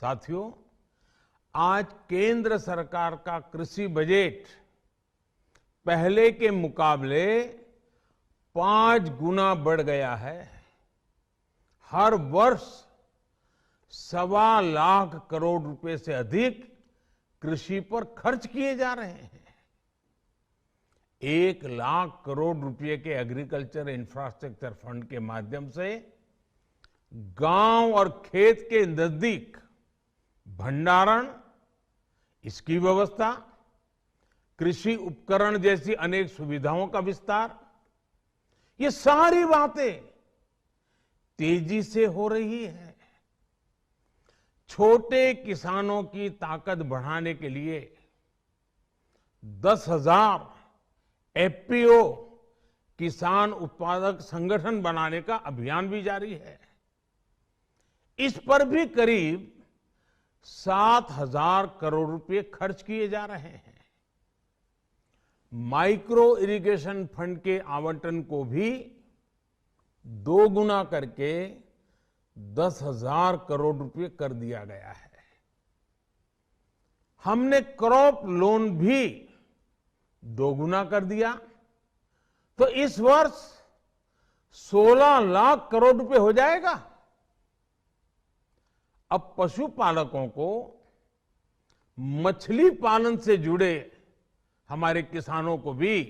साथियों, आज केंद्र सरकार का कृषि बजट पहले के मुकाबले 5 गुना बढ़ गया है। हर वर्ष 1.25 करोड़ रुपए से अधिक कृषि पर खर्च किए जा रहे हैं। 1 लाख करोड़ रुपए के एग्रीकल्चर इंफ्रास्ट्रक्चर फंड के माध्यम से गांव और खेत के नजदीक भंडारण, इसकी व्यवस्था, कृषि उपकरण जैसी अनेक सुविधाओं का विस्तार, ये सारी बातें तेजी से हो रही है। छोटे किसानों की ताकत बढ़ाने के लिए 10,000 एफपीओ किसान उत्पादक संगठन बनाने का अभियान भी जारी है। इस पर भी करीब 7,000 करोड़ रुपए खर्च किए जा रहे हैं। माइक्रो इरिगेशन फंड के आवंटन को भी 2 गुना करके 10,000 करोड़ रुपए कर दिया गया है। हमने क्रॉप लोन भी 2 गुना कर दिया, तो इस वर्ष 16 लाख करोड़ रुपए हो जाएगा। अब पशुपालकों को मछली पालन से जुड़े हमारे किसानों को भी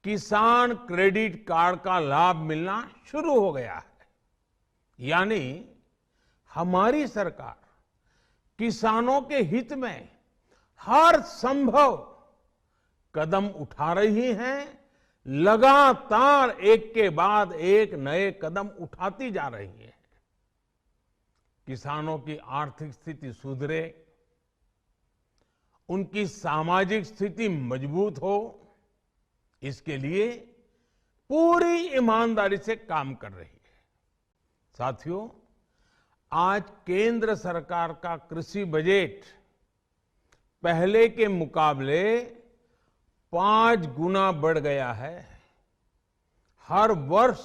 किसान क्रेडिट कार्ड का लाभ मिलना शुरू हो गया है। यानी हमारी सरकार किसानों के हित में हर संभव कदम उठा रही है, लगातार एक के बाद एक नए कदम उठाती जा रही है। किसानों की आर्थिक स्थिति सुधरे, उनकी सामाजिक स्थिति मजबूत हो, इसके लिए पूरी ईमानदारी से काम कर रही है। साथियों, आज केंद्र सरकार का कृषि बजट पहले के मुकाबले 5 गुना बढ़ गया है। हर वर्ष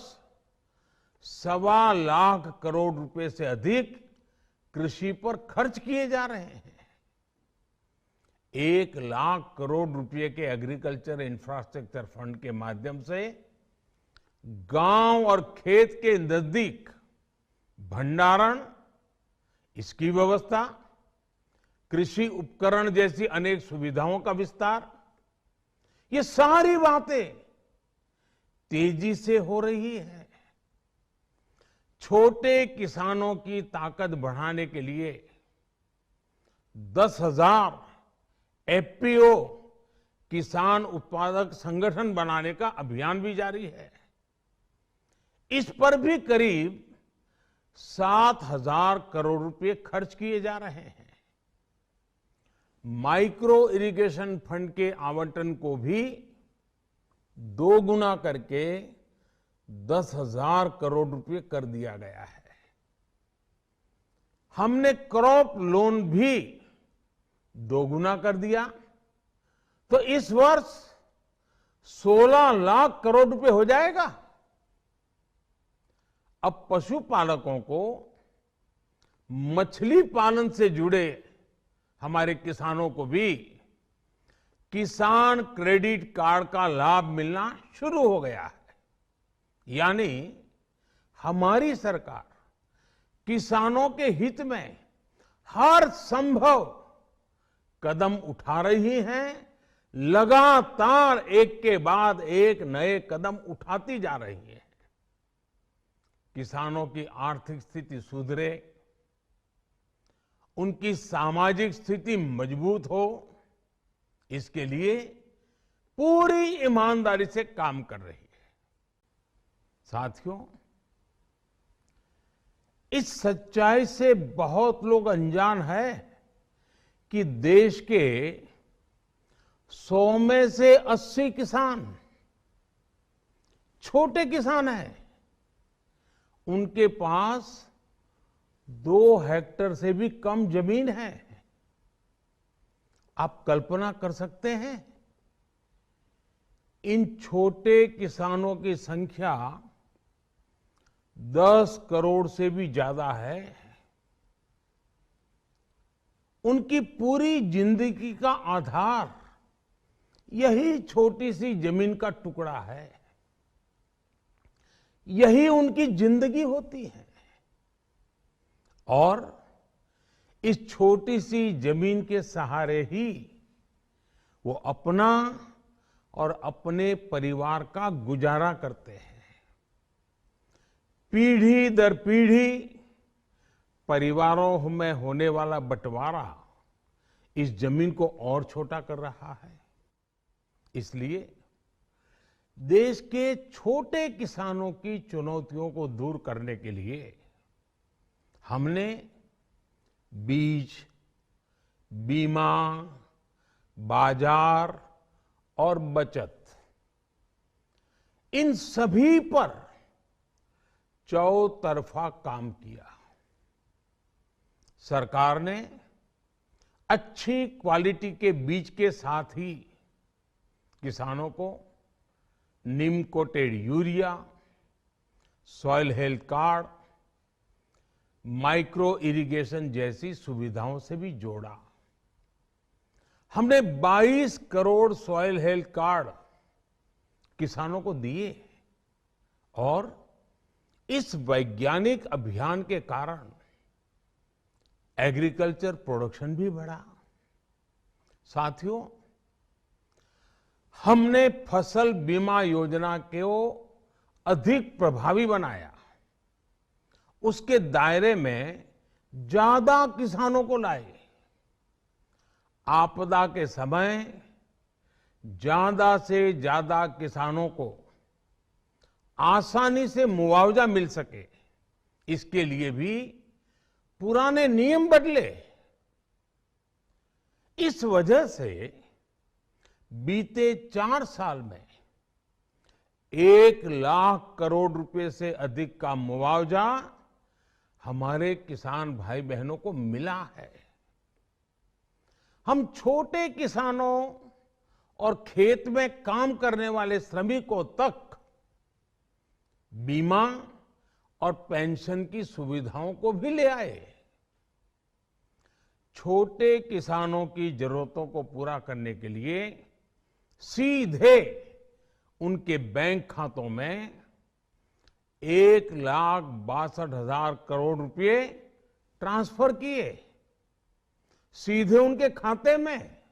1.25 करोड़ रुपए से अधिक कृषि पर खर्च किए जा रहे हैं। 1 लाख करोड़ रुपए के एग्रीकल्चर इंफ्रास्ट्रक्चर फंड के माध्यम से गांव और खेत के नजदीक भंडारण, इसकी व्यवस्था, कृषि उपकरण जैसी अनेक सुविधाओं का विस्तार, ये सारी बातें तेजी से हो रही है। छोटे किसानों की ताकत बढ़ाने के लिए 10,000 एफपीओ किसान उत्पादक संगठन बनाने का अभियान भी जारी है। इस पर भी करीब 7,000 करोड़ रुपए खर्च किए जा रहे हैं। माइक्रो इरिगेशन फंड के आवंटन को भी 2 गुना करके 10,000 करोड़ रुपए कर दिया गया है। हमने क्रॉप लोन भी 2 गुना कर दिया, तो इस वर्ष 16 लाख करोड़ रुपए हो जाएगा। अब पशुपालकों को मछली पालन से जुड़े हमारे किसानों को भी किसान क्रेडिट कार्ड का लाभ मिलना शुरू हो गया है। यानी हमारी सरकार किसानों के हित में हर संभव कदम उठा रही है, लगातार एक के बाद एक नए कदम उठाती जा रही है। किसानों की आर्थिक स्थिति सुधरे, उनकी सामाजिक स्थिति मजबूत हो, इसके लिए पूरी ईमानदारी से काम कर रही है। साथियों, इस सच्चाई से बहुत लोग अनजान है कि देश के 100 में से 80 किसान छोटे किसान हैं। उनके पास 2 हेक्टेयर से भी कम जमीन है। आप कल्पना कर सकते हैं, इन छोटे किसानों की संख्या 10 करोड़ से भी ज्यादा है। उनकी पूरी जिंदगी का आधार यही छोटी सी जमीन का टुकड़ा है। यही उनकी जिंदगी होती है और इस छोटी सी जमीन के सहारे ही वो अपना और अपने परिवार का गुजारा करते हैं। पीढ़ी दर पीढ़ी परिवारों में होने वाला बंटवारा इस जमीन को और छोटा कर रहा है। इसलिए देश के छोटे किसानों की चुनौतियों को दूर करने के लिए हमने बीज, बीमा, बाजार और बचत, इन सभी पर चौतरफा काम किया। सरकार ने अच्छी क्वालिटी के बीज के साथ ही किसानों को neem coated urea, soil health card, micro irrigation जैसी सुविधाओं से भी जोड़ा। हमने 22 करोड़ सॉइल हेल्थ कार्ड किसानों को दिए और इस वैज्ञानिक अभियान के कारण एग्रीकल्चर प्रोडक्शन भी बढ़ा। साथियों, हमने फसल बीमा योजना को अधिक प्रभावी बनाया। उसके दायरे में ज्यादा किसानों को लाए। आपदा के समय ज्यादा से ज्यादा किसानों को आसानी से मुआवजा मिल सके, इसके लिए भी पुराने नियम बदले। इस वजह से बीते 4 साल में 1 लाख करोड़ रुपए से अधिक का मुआवजा हमारे किसान भाई बहनों को मिला है। हम छोटे किसानों और खेत में काम करने वाले श्रमिकों तक बीमा और पेंशन की सुविधाओं को भी ले आए। छोटे किसानों की जरूरतों को पूरा करने के लिए सीधे उनके बैंक खातों में 1,62,000 करोड़ रुपए ट्रांसफर किए, सीधे उनके खाते में।